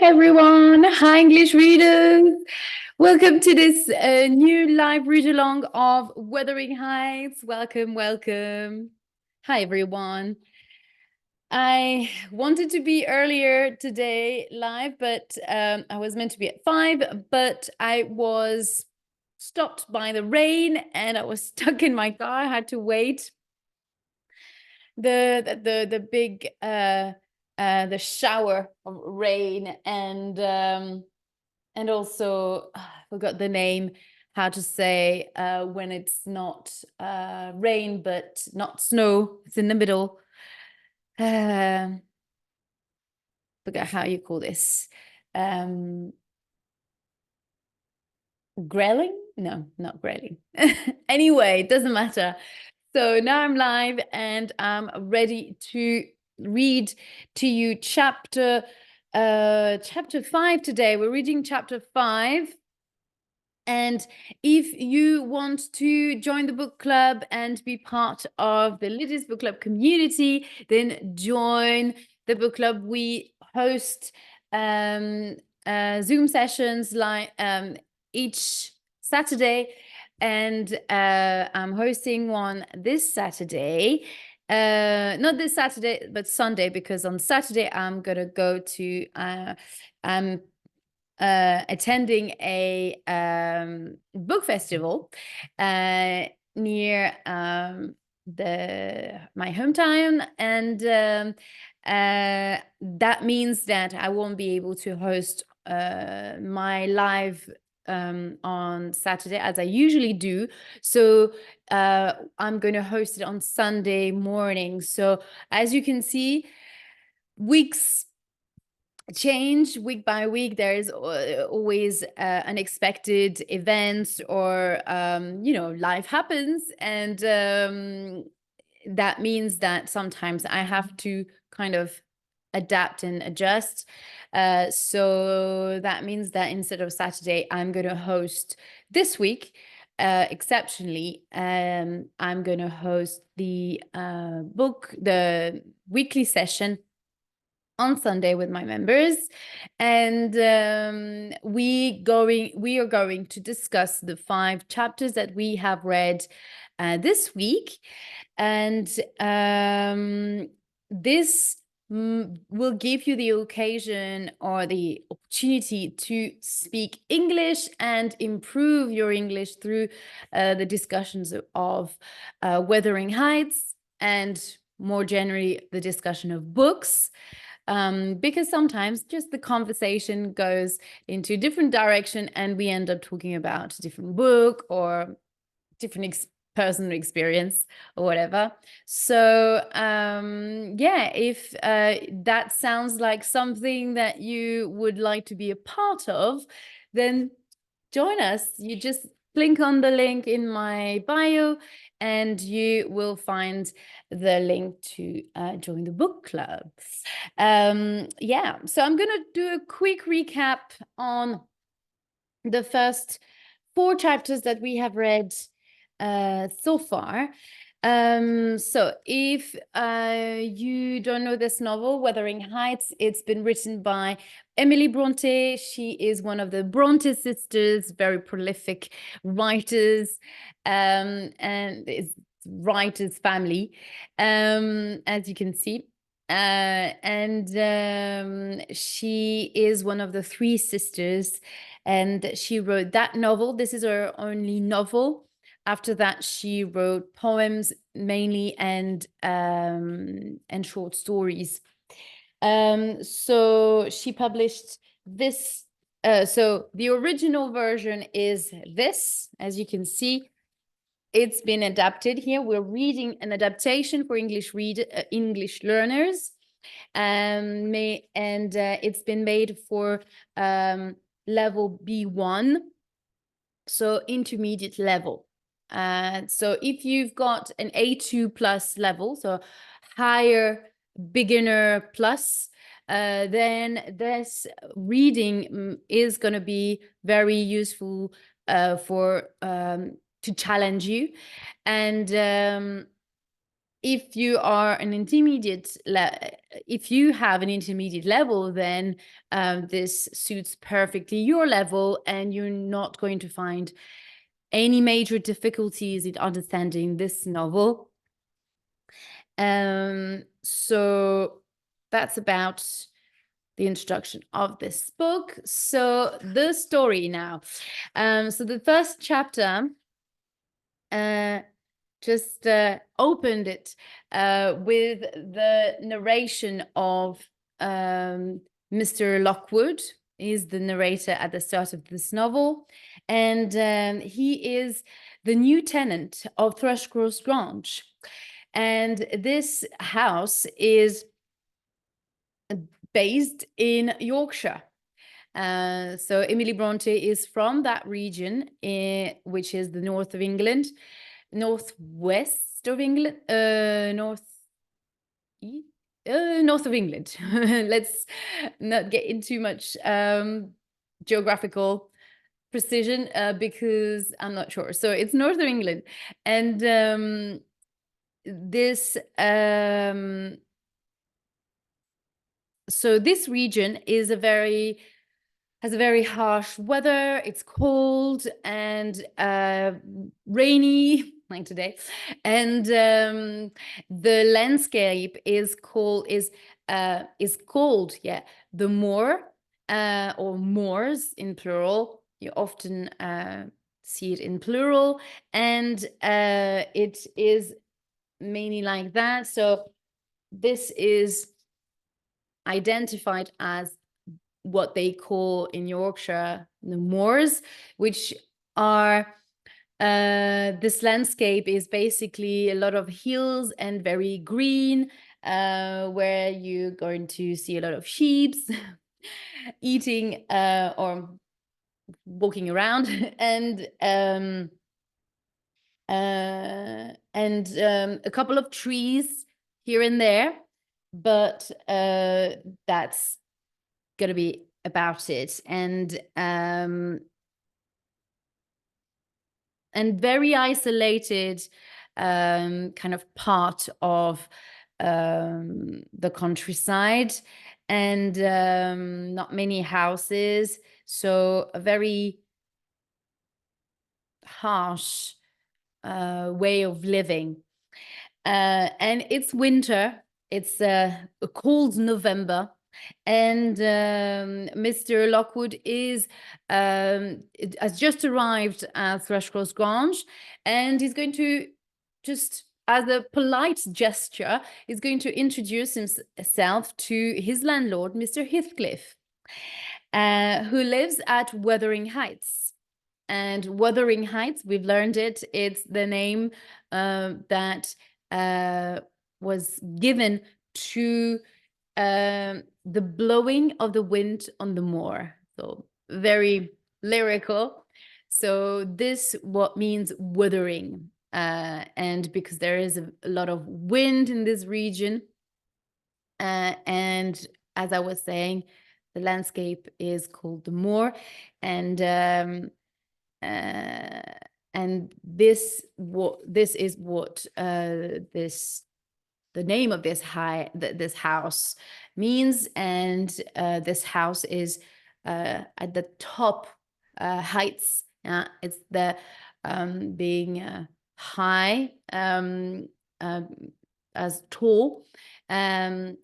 everyone. Hi, English readers. Welcome to this new live read along of Wuthering Heights. Welcome, welcome. Hi, everyone. I wanted to be earlier today live, but I was meant to be at 5, but I was stopped by the rain and I was stuck in my car. I had to wait. The big the shower of rain and also I forgot the name, how to say when it's not rain but not snow, it's in the middle. Forgot how you call this. Grelling? No, not grelling. Anyway, it doesn't matter. So now I'm live and I'm ready to read to you chapter 5 today. We're reading chapter 5. And if you want to join the book club and be part of the Ladies Book Club community, then join the book club. We host Zoom sessions like each Saturday, and I'm hosting one this Saturday. Not this Saturday, but Sunday, because on Saturday I'm gonna go to I'm attending a book festival near my hometown, and that means that I won't be able to host my live on Saturday as I usually do. So I'm going to host it on Sunday morning. So as you can see, weeks change week by week. There is always unexpected events, or life happens, and that means that sometimes I have to kind of adapt and adjust. So that means that instead of Saturday, I'm going to host this week. Exceptionally, I'm going to host the weekly session on Sunday with my members, and we are going to discuss the 5 chapters that we have read this week, and this will give you the occasion or the opportunity to speak English and improve your English through the discussions of Wuthering Heights, and more generally the discussion of books. Because sometimes just the conversation goes into a different direction and we end up talking about a different book or different personal experience or whatever. So yeah, if that sounds like something that you would like to be a part of, then join us. You just click on the link in my bio and you will find the link to join the book club. Yeah, so I'm gonna do a quick recap on the first 4 chapters that we have read so far. So if you don't know this novel, Wuthering Heights, it's been written by Emily Bronte. She is one of the Bronte sisters, very prolific writers, and it's writers family, as you can see. And she is one of the 3 sisters, and she wrote that novel. This is her only novel. After that, she wrote poems mainly, and short stories. So she published this. So the original version is this, as you can see. It's been adapted here. We're reading an adaptation for English learners. It's been made for level B1, so intermediate level. So if you've got an A2 plus level, so higher beginner plus, then this reading is going to be very useful to challenge you. And if you are an intermediate, if you have an intermediate level, then this suits perfectly your level, and you're not going to find any major difficulties in understanding this novel. So that's about the introduction of this book. So the story now. So the first chapter just opened it with the narration of Mr. Lockwood. Is the narrator at the start of this novel, and he is the new tenant of Thrushcross Grange, and this house is based in Yorkshire. So Emily Bronte is from that region, which is the north of England, northwest of England, north of England. Let's not get into much geographical precision because I'm not sure. So it's north of England, and this so this region is has a very harsh weather. It's cold and rainy, like today, and the landscape is called the moor, or moors in plural. You often see it in plural, and it is mainly like that. So this is identified as what they call in Yorkshire the moors, which are this landscape is basically a lot of hills and very green, where you're going to see a lot of sheep eating or walking around, and a couple of trees here and there, but that's gonna be about it. And very isolated kind of part of the countryside, and not many houses, so a very harsh way of living. And it's winter, it's a cold November, and Mr. Lockwood has just arrived at Thrushcross Grange, and he's going to, just as a polite gesture, he's going to introduce himself to his landlord, Mr. Heathcliff, who lives at Wuthering Heights. And Wuthering Heights, we've learned it's the name that was given to the blowing of the wind on the moor. So very lyrical. So this what means wuthering, and because there is a lot of wind in this region, and as I was saying, the landscape is called the moor, and this is what the name of this house means, and this house is at the top heights. It's the being high, as tall, and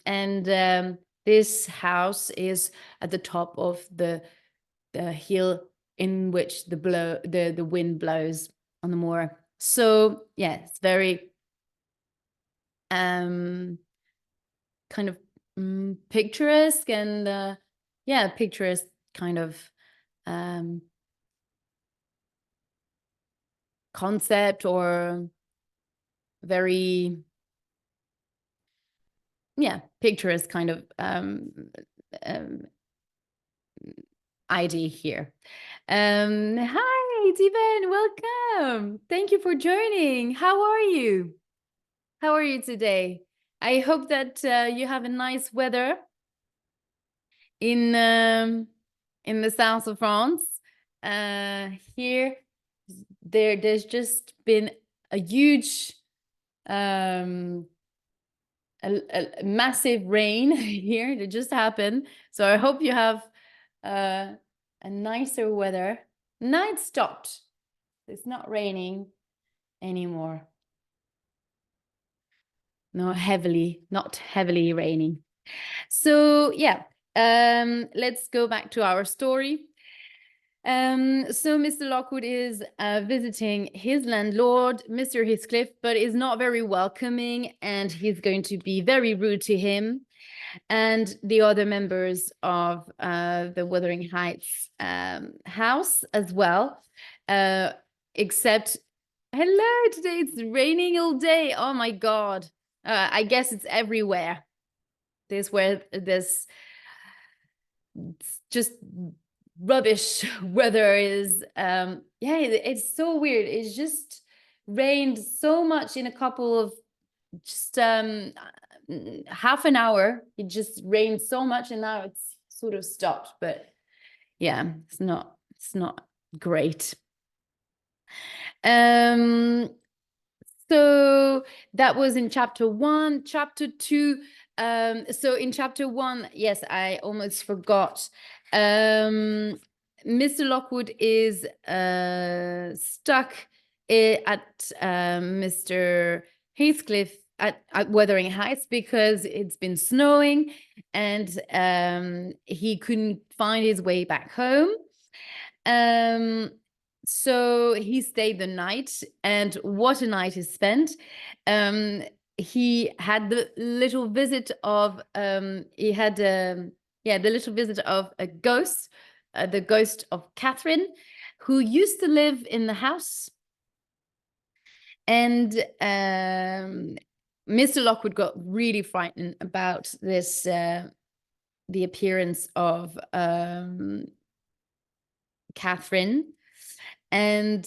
this house is at the top of the hill in which the wind blows on the moor. So yeah, it's very kind of picturesque, and picturesque kind of concept, or very picturesque kind of idea here. Hi, Tiven, welcome. Thank you for joining. How are you? How are you today? I hope that you have a nice weather in the south of France. Here, there's just been a huge a massive rain here. It just happened. So I hope you have a nicer weather. Now it stopped. It's not raining anymore. No, not heavily raining. So yeah, let's go back to our story. So Mr. Lockwood is visiting his landlord, Mr. Heathcliff, but is not very welcoming, and he's going to be very rude to him and the other members of the Wuthering Heights house as well, except, hello, today it's raining all day. Oh my God. I guess it's everywhere. There's just rubbish weather is yeah, it's so weird. It's just rained so much in a couple of just half an hour. It just rained so much and now it's sort of stopped, but yeah, it's not great. So that was in chapter 1. Chapter 2, so in chapter 1, yes, I almost forgot. Mr. Lockwood is stuck at Mr. Heathcliff at Wuthering Heights because it's been snowing and he couldn't find his way back home. So he stayed the night, and what a night he spent. He had the little visit of the little visit of a ghost, the ghost of Catherine, who used to live in the house. And Mr. Lockwood got really frightened about this, the appearance of Catherine. And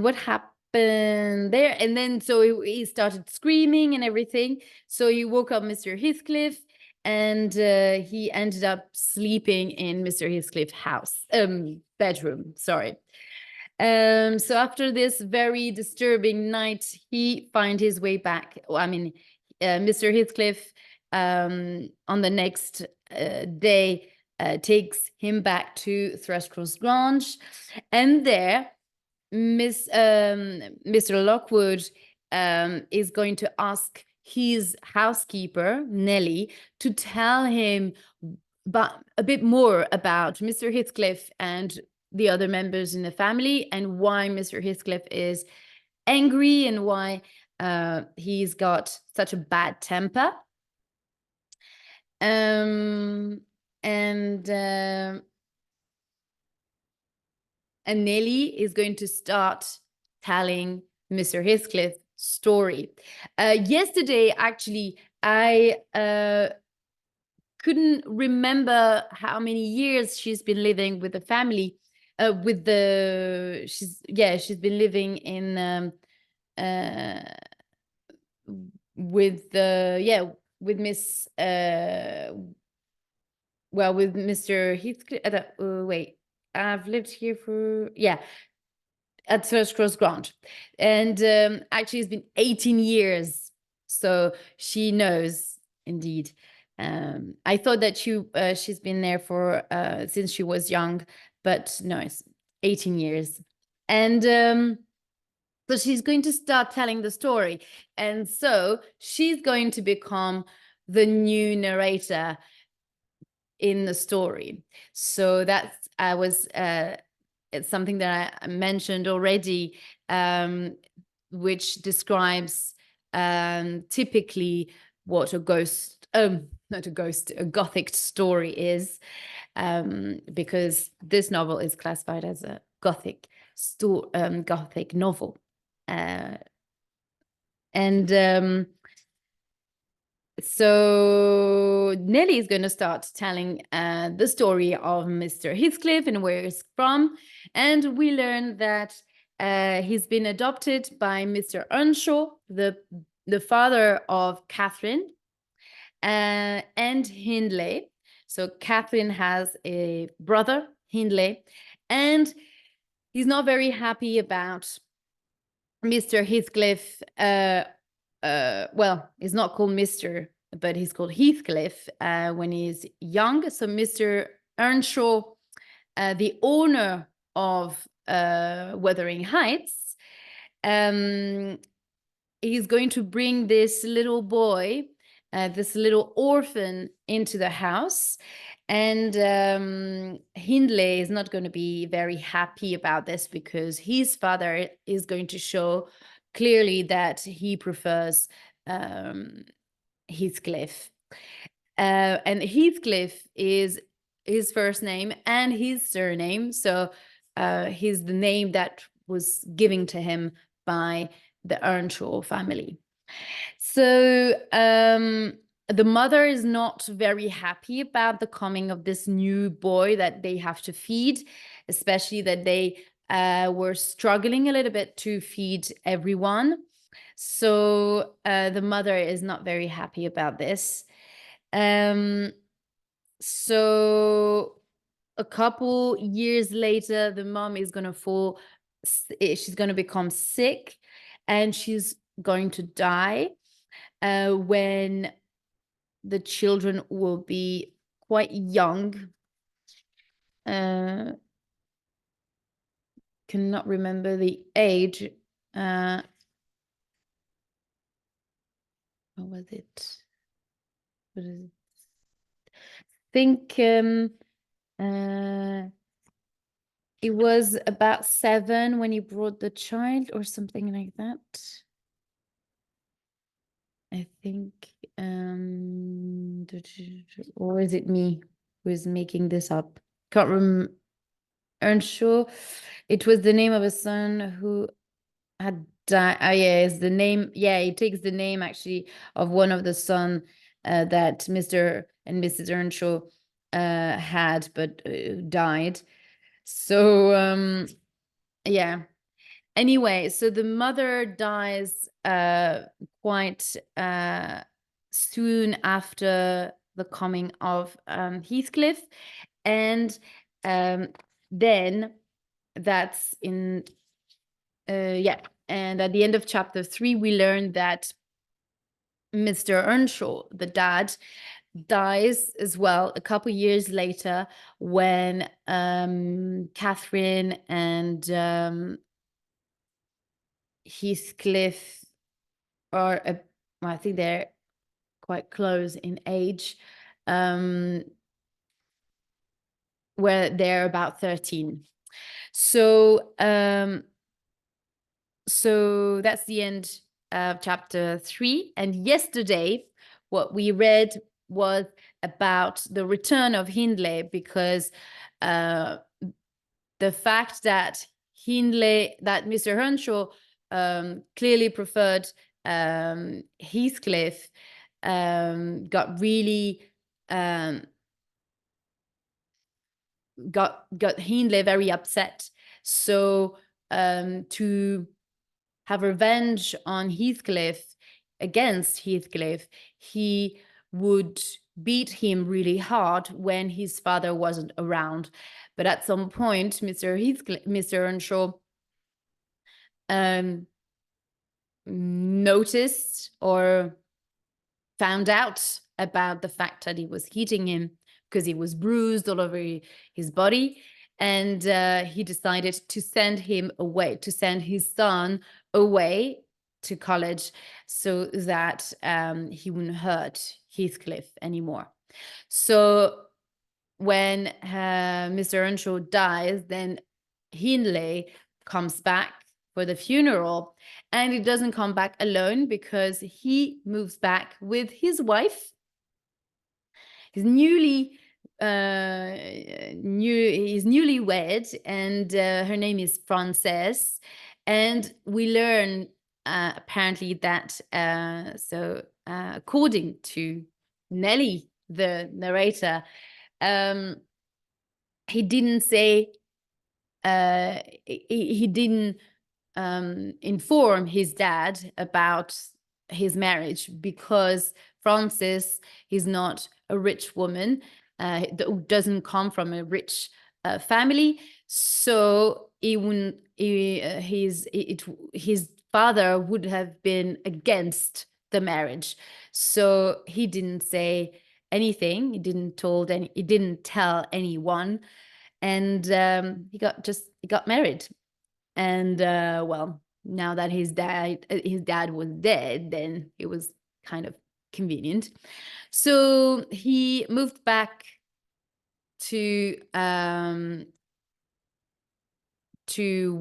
what happened there? And then so he started screaming and everything. So he woke up Mr. Heathcliff, and he ended up sleeping in Mr. Heathcliff's house, bedroom, sorry. So after this very disturbing night, he finds his way back. I mean, Mr. Heathcliff on the next day takes him back to Thrushcross Grange, and there Mr. Lockwood is going to ask his housekeeper, Nelly, to tell him a bit more about Mr. Heathcliff and the other members in the family, and why Mr. Heathcliff is angry and why he's got such a bad temper. And Nelly is going to start telling Mr. Heathcliff's story. Yesterday, actually, I couldn't remember how many years she's been living with the family. She's been living in with Miss with Mr. Heathcliff. Wait, I've lived here for at Thrushcross Grange, and actually it's been 18 years, so she knows indeed. I thought that she's been there for since she was young, but no, it's 18 years. And so she's going to start telling the story, and so she's going to become the new narrator in the story. So that's it's something that I mentioned already, which describes typically what a Gothic story is, because this novel is classified as a Gothic novel. So Nelly is going to start telling the story of Mr. Heathcliff and where he's from, and we learn that he's been adopted by Mr. Earnshaw, the father of Catherine and Hindley. So Catherine has a brother, Hindley, and he's not very happy about Mr. Heathcliff, well, he's not called Mr., but he's called Heathcliff when he's young. So Mr. Earnshaw, the owner of Wuthering Heights, he's going to bring this little boy, this little orphan, into the house. And Hindley is not going to be very happy about this, because his father is going to show clearly that he prefers Heathcliff. And Heathcliff is his first name and his surname. So he's the name that was given to him by the Earnshaw family. So the mother is not very happy about the coming of this new boy that they have to feed, especially that they were struggling a little bit to feed everyone. So the mother is not very happy about this. So a couple years later, the mom is going to fall, she's going to become sick, and she's going to die when the children will be quite young. Cannot remember the age. What was it? What is it? I think it was about 7 when he brought the child, or something like that. I think, or is it me who is making this up? Can't remember. Earnshaw. It was the name of a son who had died. Oh, yeah, it's the name. Yeah, it takes the name actually of one of the son that Mr. and Mrs. Earnshaw had, but died. So yeah. Anyway, so the mother dies quite soon after the coming of Heathcliff, and then that's in yeah, and at the end of chapter 3 we learn that Mr. Earnshaw, the dad, dies as well a couple years later, when Catherine and Heathcliff are well, I think they're quite close in age, where they're about 13. So so that's the end of chapter 3. And yesterday what we read was about the return of Hindley, because the fact that Mr. Earnshaw clearly preferred Heathcliff got really got Hindley very upset. So to have revenge on Heathcliff, against Heathcliff, he would beat him really hard when his father wasn't around. But at some point, Mr. Earnshaw noticed or found out about the fact that he was hitting him, because he was bruised all over his body. And he decided to send him away, to send his son away to college, so that he wouldn't hurt Heathcliff anymore. So when Mr. Earnshaw dies, then Hindley comes back for the funeral, and he doesn't come back alone, because he moves back with his wife. He's newlywed, and her name is Frances. And we learn apparently that according to Nelly, the narrator, he didn't say he didn't inform his dad about his marriage, because Frances is not a rich woman, doesn't come from a rich family, so he wouldn't. His father would have been against the marriage. So he didn't say anything. He didn't tell anyone. And he got married. And well, now that his dad was dead, then it was kind of convenient. So he moved back to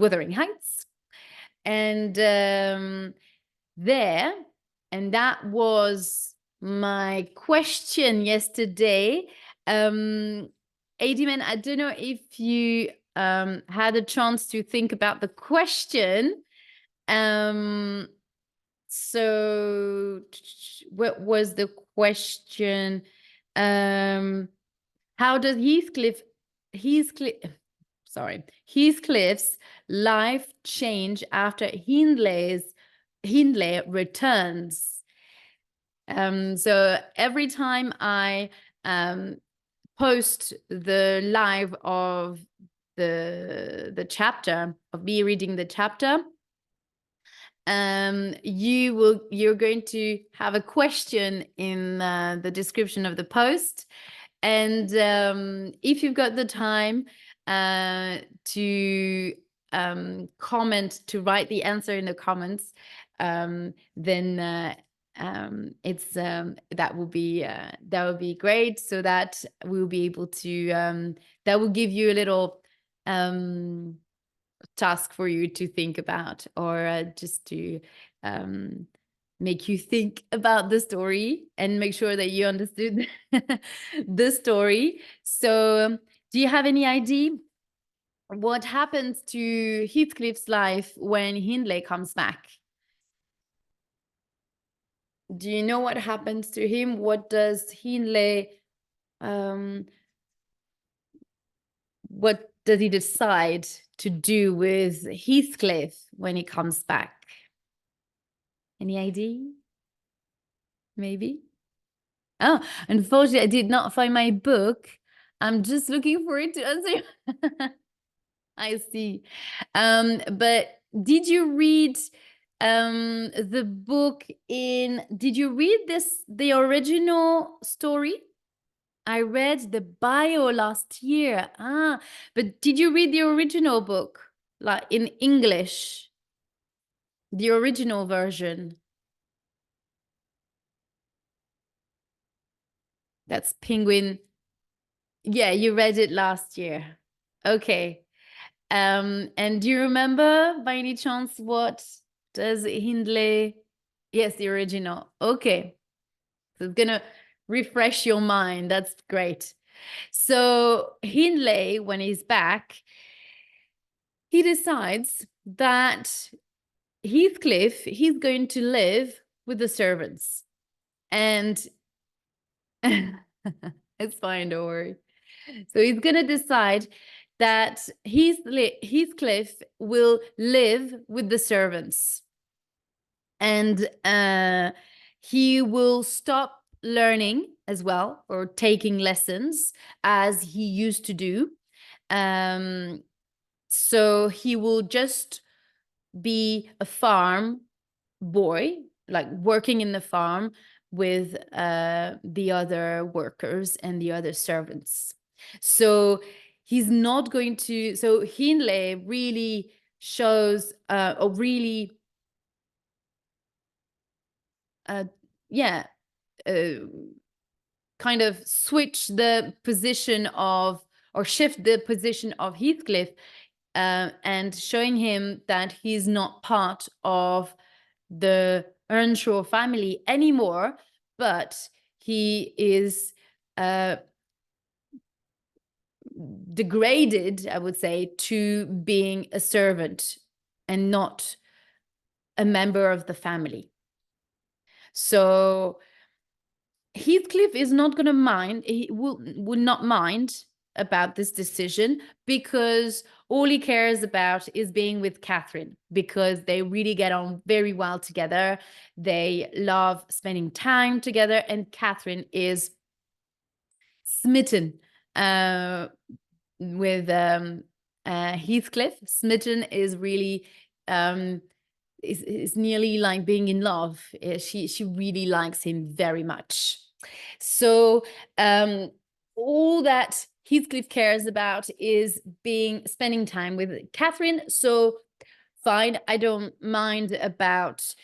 Wuthering Heights, and there, and that was my question yesterday. Adiman, I don't know if you had a chance to think about the question. So what was the question? How does Heathcliff's life change after Hindley returns? So every time I post the live of the chapter, of me reading the chapter, you're going to have a question in the description of the post. And if you've got the time to comment, to write the answer in the comments, then it's that would be great, so that we'll be able to that will give you a little task for you to think about, or just to make you think about the story and make sure that you understood the story. So do you have any idea what happens to Heathcliff's life when Hindley comes back? Do you know what happens to him? What does Hindley what does he decide to do with Heathcliff when he comes back? Any idea? Maybe? Oh, unfortunately, I did not find my book. I'm just looking for it to answer. I see. But did you read the book did you read the original story? I read the bio last year. But did you read the original book, like in English? The original version? That's Penguin. Yeah, you read it last year. Okay. And do you remember by any chance what does Hindley? Yes, the original. Okay. So it's gonna refresh your mind. That's great. So Hindley, when he's back, he decides that he's going to live with the servants. And it's fine, don't worry. So he's going to decide that Heathcliff will live with the servants. And he will stop learning as well, or taking lessons as he used to do. So he will just be a farm boy, like working in the farm with the other workers and the other servants. So he's not going to, so Hindley really shows a really kind of switch the position of, or shift the position of Heathcliff, and showing him that he's not part of the Earnshaw family anymore, but he is degraded, I would say, to being a servant and not a member of the family. So Heathcliff is not going to mind, he will not mind about this decision, because all he cares about is being with Catherine, because they really get on very well together. They love spending time together, and Catherine is smitten with Heathcliff. Smitten is really is nearly like being in love. She really likes him very much. So all that Heathcliff cares about is spending time with Catherine. So fine, I don't mind about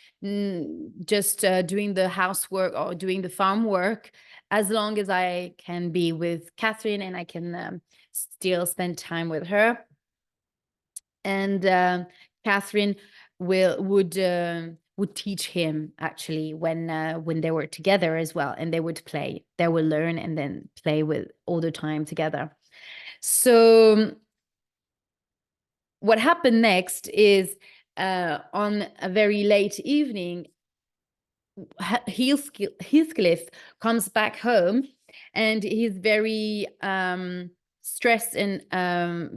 just doing the housework or doing the farm work, as long as I can be with Catherine and I can still spend time with her. And Catherine would teach him actually when they were together as well, and they would play. They would learn and then play with all the time together. So what happened next is on a very late evening, Heathcliff comes back home, and he's very stressed and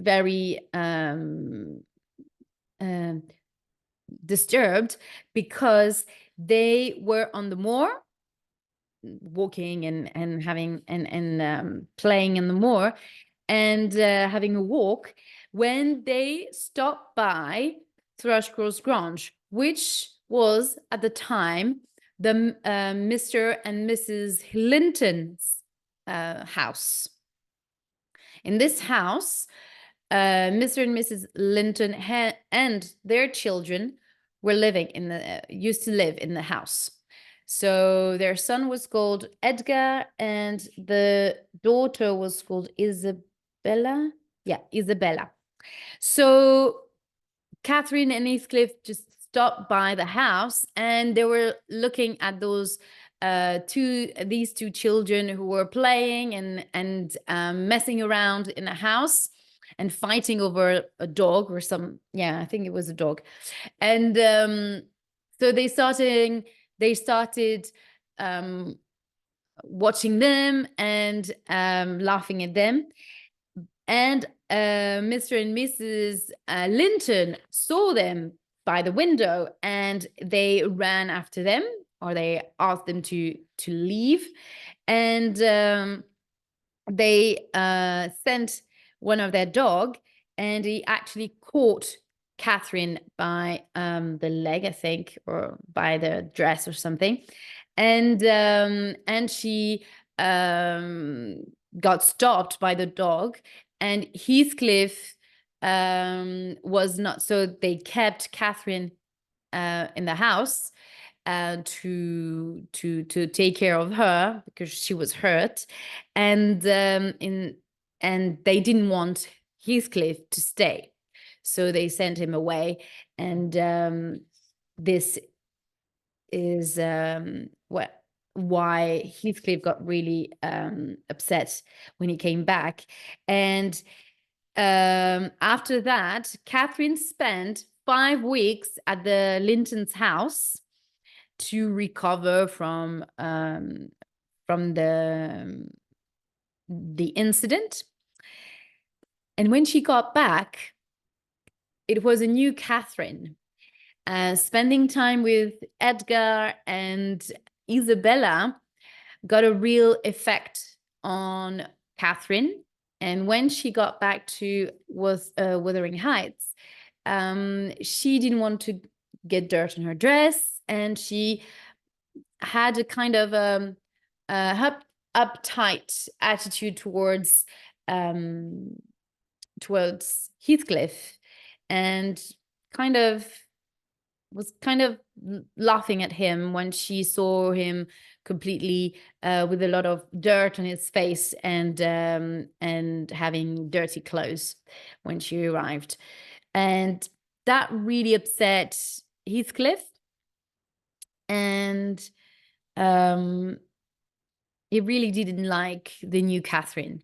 very disturbed, because they were on the moor walking and having and playing in the moor and having a walk, when they stopped by Thrushcross Grange, which was at the time the Mr. and Mrs. Linton's house. In this house, Mr. and Mrs. Linton and their children were living in the used to live in the house. So their son was called Edgar, and the daughter was called Isabella. Yeah, Isabella. So Catherine and Heathcliff just stopped by the house, and they were looking at these two children who were playing and messing around in a house and fighting over a dog or I think it was a dog. And so they started watching them and laughing at them. And Mr. and Mrs. Linton saw them by the window, and they ran after them, or they asked them to leave. And they sent one of their dog, and he actually caught Catherine by the leg, I think, or by the dress or something. And she got stopped by the dog, and Heathcliff was not, so they kept Catherine in the house to take care of her because she was hurt, and they didn't want Heathcliff to stay, so they sent him away. And this is why Heathcliff got really upset when he came back. And after that, Catherine spent 5 weeks at the Linton's house to recover from the incident. And when she got back, it was a new Catherine. Spending time with Edgar and Isabella got a real effect on Catherine. And when she got back to Wuthering Heights, she didn't want to get dirt on her dress, and she had a kind of uptight attitude towards Heathcliff, and was kind of laughing at him when she saw him completely with a lot of dirt on his face and having dirty clothes when she arrived. And that really upset Heathcliff, and he really didn't like the new Catherine.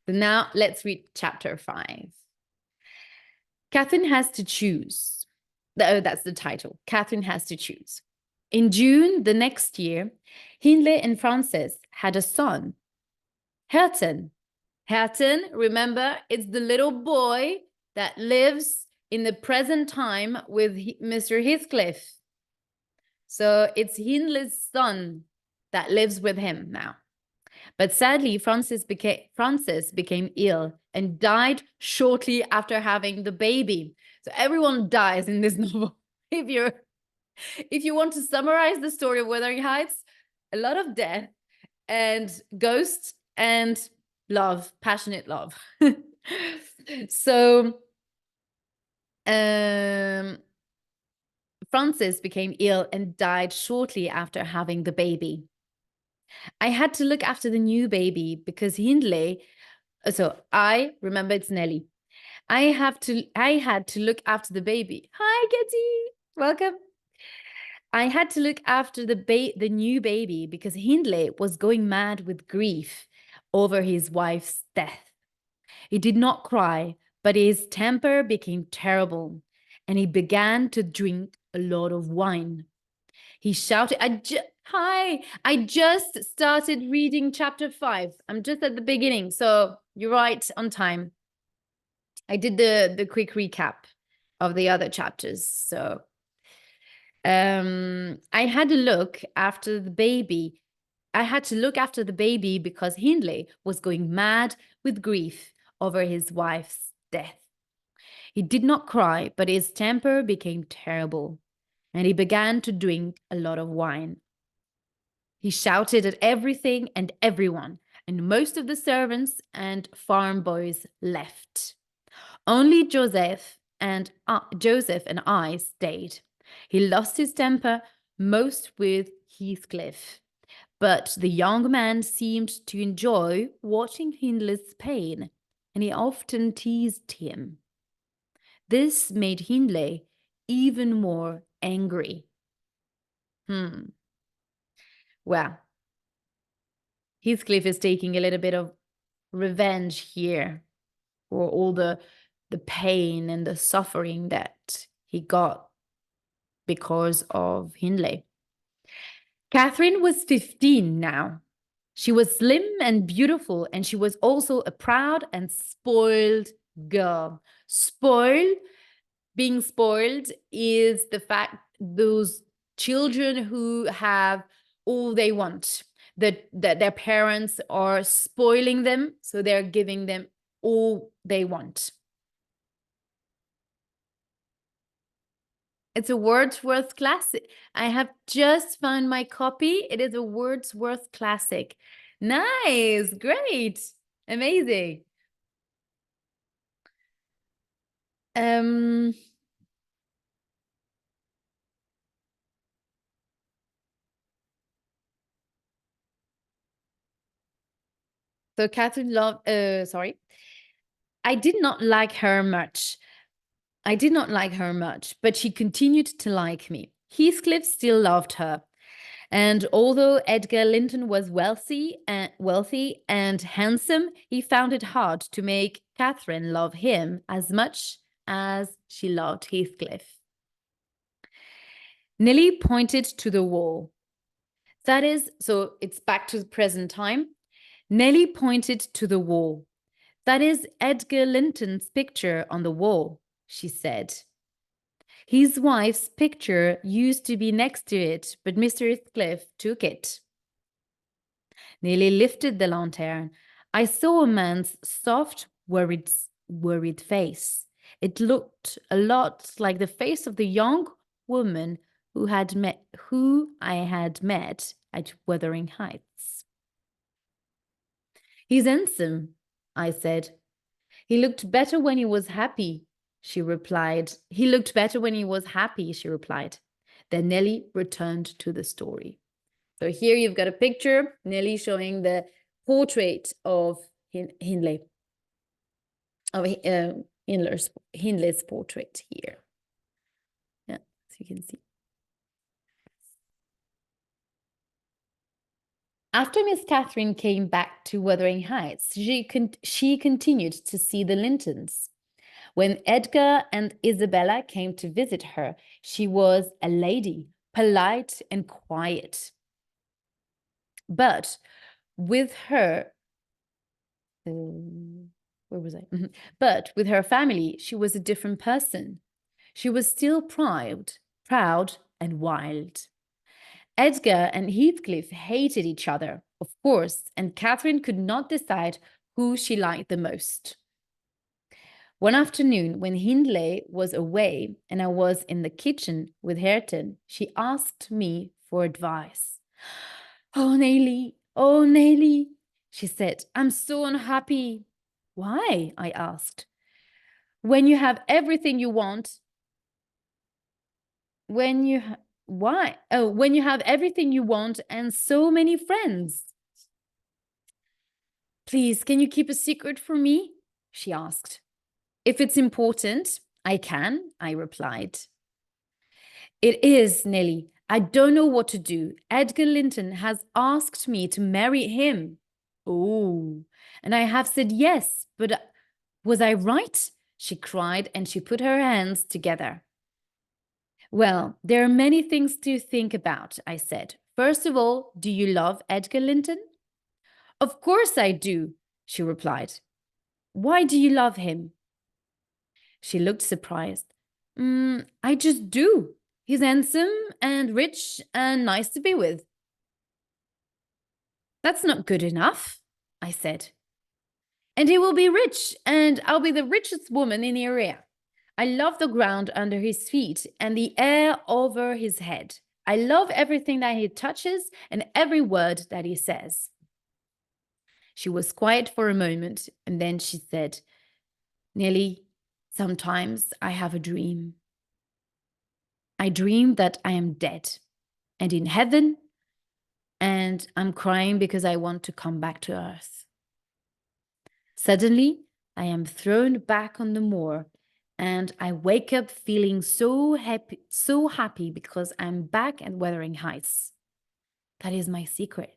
So now let's read chapter 5. Catherine has to choose. Oh, that's the title. Catherine has to choose. In June the next year, Hindley and Frances had a son, Hareton. Hareton, remember, it's the little boy that lives in the present time with Mr. Heathcliff. So it's Hindley's son that lives with him now. But sadly, Frances became ill and died shortly after having the baby. So everyone dies in this novel. If you want to summarize the story of Wuthering Heights, a lot of death and ghosts and love, passionate love. So Frances became ill and died shortly after having the baby. I had to look after the new baby because Hindley, so I remember it's Nelly. I had to look after the baby. Hi, Getty. Welcome. I had to look after the new baby because Hindley was going mad with grief over his wife's death. He did not cry, but his temper became terrible, and he began to drink a lot of wine. He shouted, Hi, I just started reading chapter 5. I'm just at the beginning, so you're right on time. I did the quick recap of the other chapters, so I had to look after the baby. I had to look after the baby because Hindley was going mad with grief over his wife's death. He did not cry, but his temper became terrible, and he began to drink a lot of wine. He shouted at everything and everyone, and most of the servants and farm boys left. Only Joseph and I stayed. He lost his temper most with Heathcliff, but the young man seemed to enjoy watching Hindley's pain, and he often teased him. This made Hindley even more angry. Well, Heathcliff is taking a little bit of revenge here for all the pain and the suffering that he got because of Hindley. Catherine was 15 now. She was slim and beautiful, and she was also a proud and spoiled girl. Being spoiled is the fact those children who have all they want, that their parents are spoiling them, so they're giving them all they want. It's a Wordsworth classic. I have just found my copy. It is a Wordsworth classic. Nice, great, amazing. So Catherine loved, sorry. I did not like her much. But she continued to like me. Heathcliff still loved her. And although Edgar Linton was wealthy and handsome, he found it hard to make Catherine love him as much as she loved Heathcliff. Nelly pointed to the wall. That is, so it's back to the present time. Nelly pointed to the wall. That is Edgar Linton's picture on the wall, she said. His wife's picture used to be next to it, but Mr. Heathcliff took it. Nelly lifted the lantern. I saw a man's soft, worried face. It looked a lot like the face of the young woman who I had met at Wuthering Heights. He's handsome, I said. He looked better when he was happy, she replied. He looked better when he was happy, she replied. Then Nelly returned to the story. So here you've got a picture, Nelly showing the portrait of Hindley, of Hindley's portrait here. Yeah, so you can see. After Miss Catherine came back to Wuthering Heights, she continued to see the Lintons. When Edgar and Isabella came to visit her, she was a lady, polite and quiet. But with her, where was I? But with her family, she was a different person. She was still proud and wild. Edgar and Heathcliff hated each other, of course, and Catherine could not decide who she liked the most. One afternoon, when Hindley was away and I was in the kitchen with Hareton, she asked me for advice. Oh, Nelly, she said, I'm so unhappy. Why? I asked. When you have everything you want, when you have everything you want and so many friends. Please, can you keep a secret from me? She asked. If it's important, I can, I replied. It is, Nelly. I don't know what to do. Edgar Linton has asked me to marry him. Oh, and I have said yes, but was I right? She cried, and she put her hands together. Well, there are many things to think about, I said. First of all, do you love Edgar Linton? Of course I do, she replied. Why do you love him? She looked surprised. I just do. He's handsome and rich and nice to be with. That's not good enough, I said. And he will be rich, and I'll be the richest woman in the area. I love the ground under his feet and the air over his head. I love everything that he touches and every word that he says. She was quiet for a moment, and then she said, Nelly, sometimes I have a dream. I dream that I am dead and in heaven, and I'm crying because I want to come back to earth. Suddenly, I am thrown back on the moor, and I wake up feeling so happy because I'm back at Wuthering Heights. That is my secret.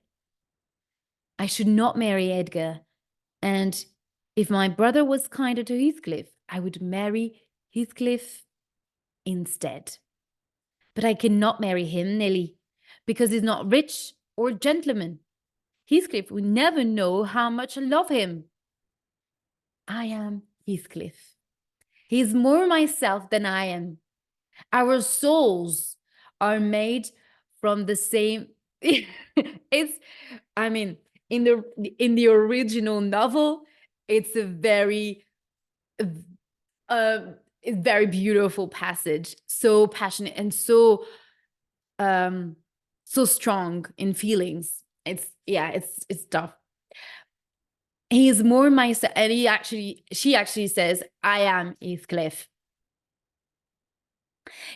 I should not marry Edgar, and if my brother was kinder to Heathcliff, I would marry Heathcliff instead. But I cannot marry him, Nelly, because he's not rich or a gentleman. Heathcliff will never know how much I love him. I am Heathcliff. He is more myself than I am. Our souls are made from the same. I mean, in the original novel, it's a very very beautiful passage, so passionate and so strong in feelings. It's tough. He is more myself, and she actually says, I am Heathcliff.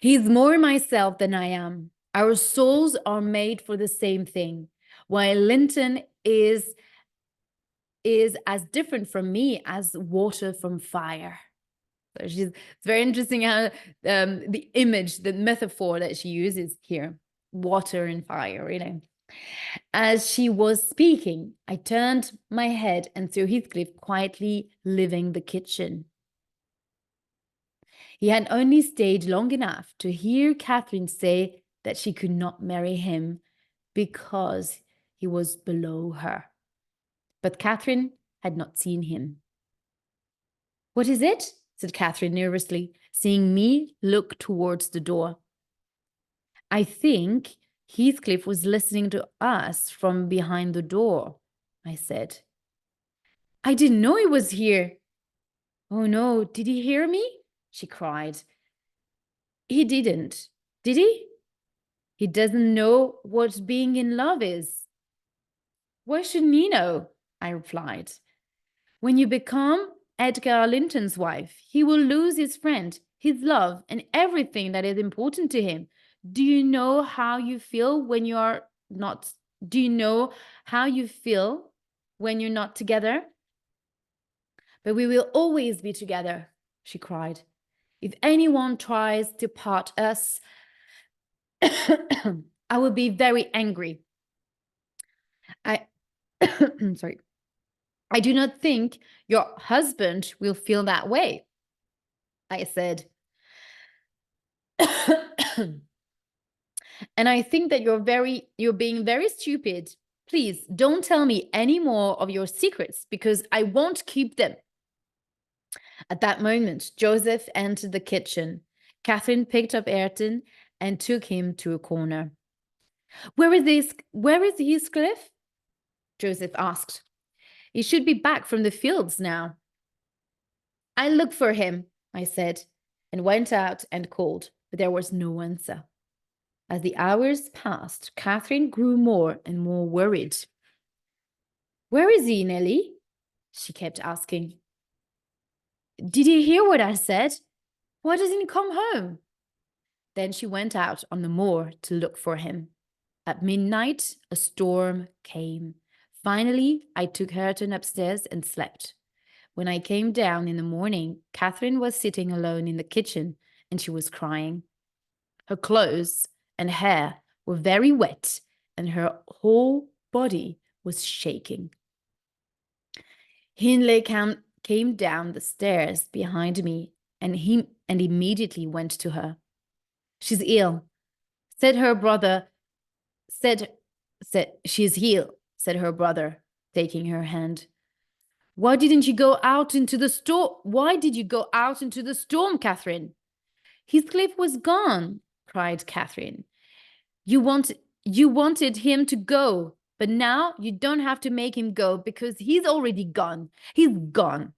He's more myself than I am. Our souls are made for the same thing, while Linton is as different from me as water from fire. So it's very interesting how the image, the metaphor that she uses here, water and fire, really. As she was speaking, I turned my head and saw Heathcliff quietly leaving the kitchen. He had only stayed long enough to hear Catherine say that she could not marry him because he was below her. But Catherine had not seen him. What is it? Said Catherine nervously, seeing me look towards the door. I think Heathcliff was listening to us from behind the door, I said. I didn't know he was here. Oh no, did he hear me? She cried. He didn't, did he? He doesn't know what being in love is. Why shouldn't he know? I replied. When you become Edgar Linton's wife, he will lose his friend, his love, and everything that is important to him. Do you know how you feel when you are not? Do you know how you feel when you're not together? But we will always be together, she cried. If anyone tries to part us, I will be very angry. Sorry. I do not think your husband will feel that way, I said. And I think that you're being very stupid. Please don't tell me any more of your secrets because I won't keep them. At that moment, Joseph entered the kitchen. Catherine picked up Hareton and took him to a corner. Where is Heathcliff? Joseph asked. He should be back from the fields now. I'll look for him, I said, and went out and called, but there was no answer. As the hours passed, Catherine grew more and more worried. Where is he, Nelly? She kept asking. Did he hear what I said? Why doesn't he come home? Then she went out on the moor to look for him. At midnight, a storm came. Finally, I took Hareton upstairs and slept. When I came down in the morning, Catherine was sitting alone in the kitchen and she was crying. Her clothes and hair were very wet and her whole body was shaking. Hindley came down the stairs behind me and immediately went to her. She's ill, said her brother. Said she's ill, said her brother, taking her hand. Why didn't you go out into the storm? Why did you go out into the storm, Catherine? Heathcliff was gone, cried Catherine. You wanted him to go, but now you don't have to make him go because he's already gone. He's gone.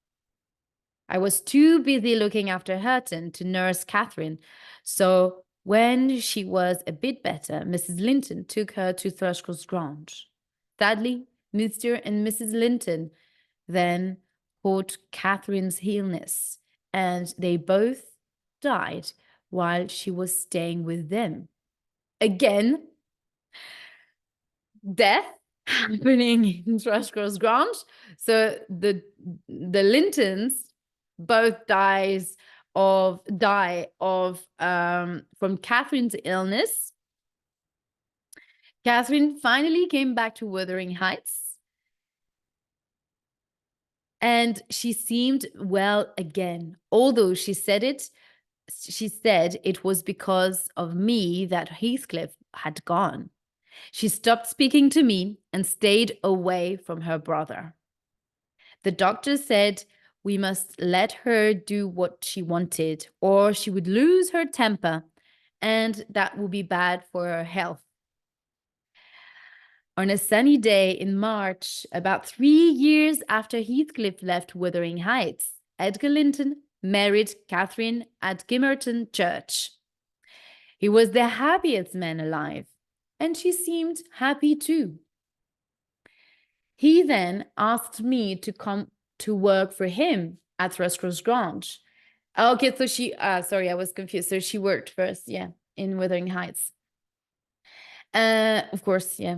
I was too busy looking after Hareton to nurse Catherine, so when she was a bit better, Mrs. Linton took her to Thrushcross Grange. Sadly, Mr. and Mrs. Linton then caught Catherine's illness, and they both died while she was staying with them. Again, death happening in Thrushcross Grange. So the Lintons both die of from Catherine's illness. Catherine finally came back to Wuthering Heights, and she seemed well again, although she said it was because of me that Heathcliff had gone. She stopped speaking to me and stayed away from her brother. The doctor said we must let her do what she wanted, or she would lose her temper, and that would be bad for her health. On a sunny day in March, about 3 years after Heathcliff left Wuthering Heights, Edgar Linton married Catherine at Gimmerton Church. He was the happiest man alive, and she seemed happy too. He then asked me to come to work for him at Thrushcross Grange. Okay, so sorry, I was confused. So she worked first, yeah, in Wuthering Heights. Of course, yeah.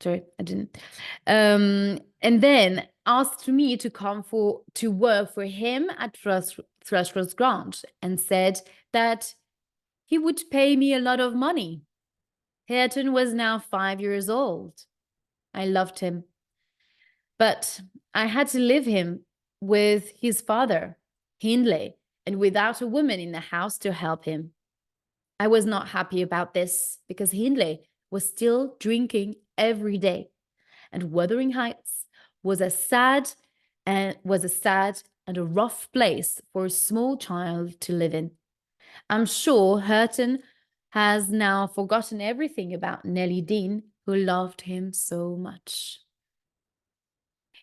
Sorry, I didn't. And then asked me to come to work for him at Thrushcross Grange and said that he would pay me a lot of money. Hareton was now 5 years old. I loved him, but I had to leave him with his father, Hindley, and without a woman in the house to help him. I was not happy about this because Hindley was still drinking every day, and Wuthering Heights was a sad and a rough place for a small child to live in. I'm sure Hareton has now forgotten everything about Nelly Dean, who loved him so much.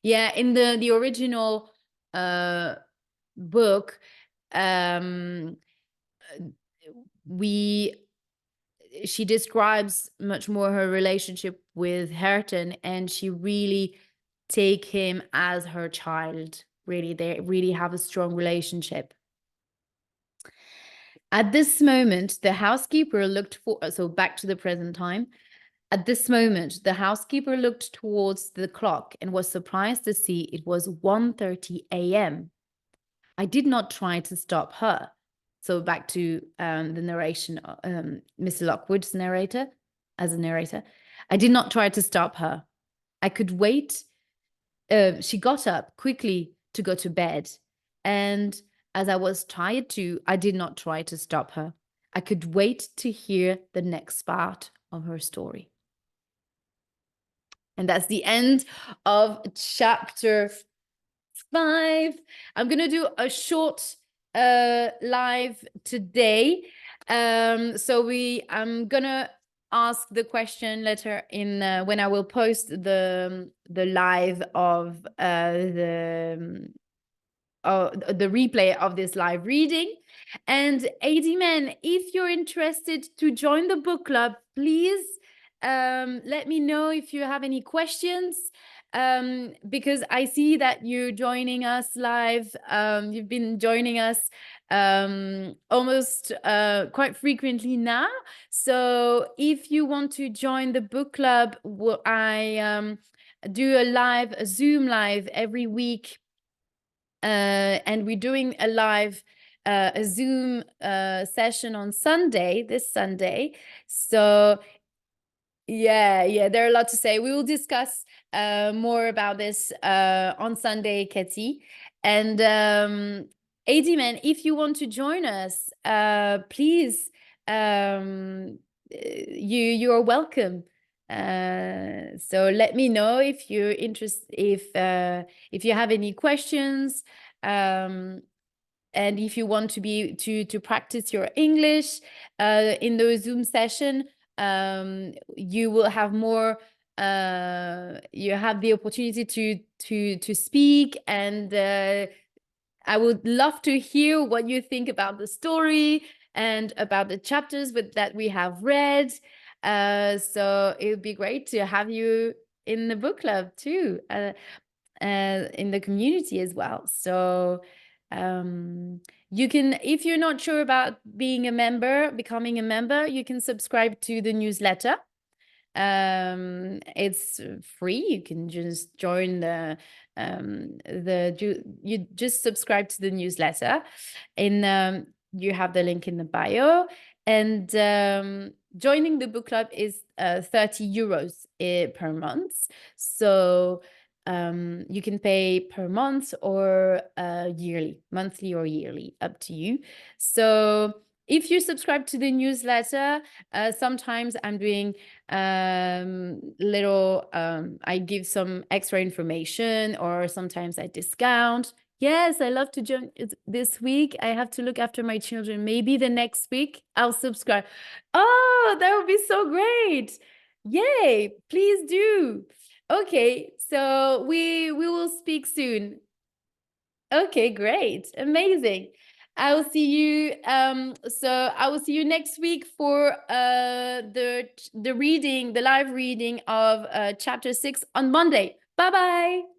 Yeah, in the original book, she describes much more her relationship with Hareton, and she really take him as her child. Really, they really have a strong relationship. At this moment, the housekeeper so back to the present time. At this moment, the housekeeper looked towards the clock and was surprised to see it was 1:30 a.m. I did not try to stop her. So back to the narration, Mr. Lockwood's narrator, as a narrator. I did not try to stop her. I could wait. She got up quickly to go to bed. And as I was tired too, I did not try to stop her. I could wait to hear the next part of her story. And that's the end of chapter 5. I'm going to do a short live today. I'm gonna ask the question later in when I will post the live of the replay of this live reading. And AD if you're interested to join the book club, please let me know if you have any questions, because I see that you're joining us live. You've been joining us almost quite frequently now. So if you want to join the book club, I do a Zoom live every week, and we're doing a Zoom session on Sunday, this Sunday. So yeah, there are a lot to say. We will discuss more about this on Sunday, Katie. And if you want to join us, please, you are welcome. So let me know if you're interested, if you have any questions, and if you want to practice your English in the Zoom session. You will have more. You have the opportunity to speak, and I would love to hear what you think about the story and about the chapters that we have read. So it would be great to have you in the book club too, in the community as well. So you can, if you're not sure about becoming a member, you can subscribe to the newsletter. It's free. You can just join you just subscribe to the newsletter, and you have the link in the bio. And joining the book club is 30 euros per month. So you can pay per month or monthly or yearly, up to you. So if you subscribe to the newsletter, sometimes I'm doing I give some extra information, or sometimes I discount. Yes, I love to join this week. I have to look after my children. Maybe the next week I'll subscribe. Oh, that would be so great. Yay, please do. Okay, so we will speak soon. Okay, great. Amazing. I will see you next week for the live reading of chapter 6 on Monday. Bye-bye.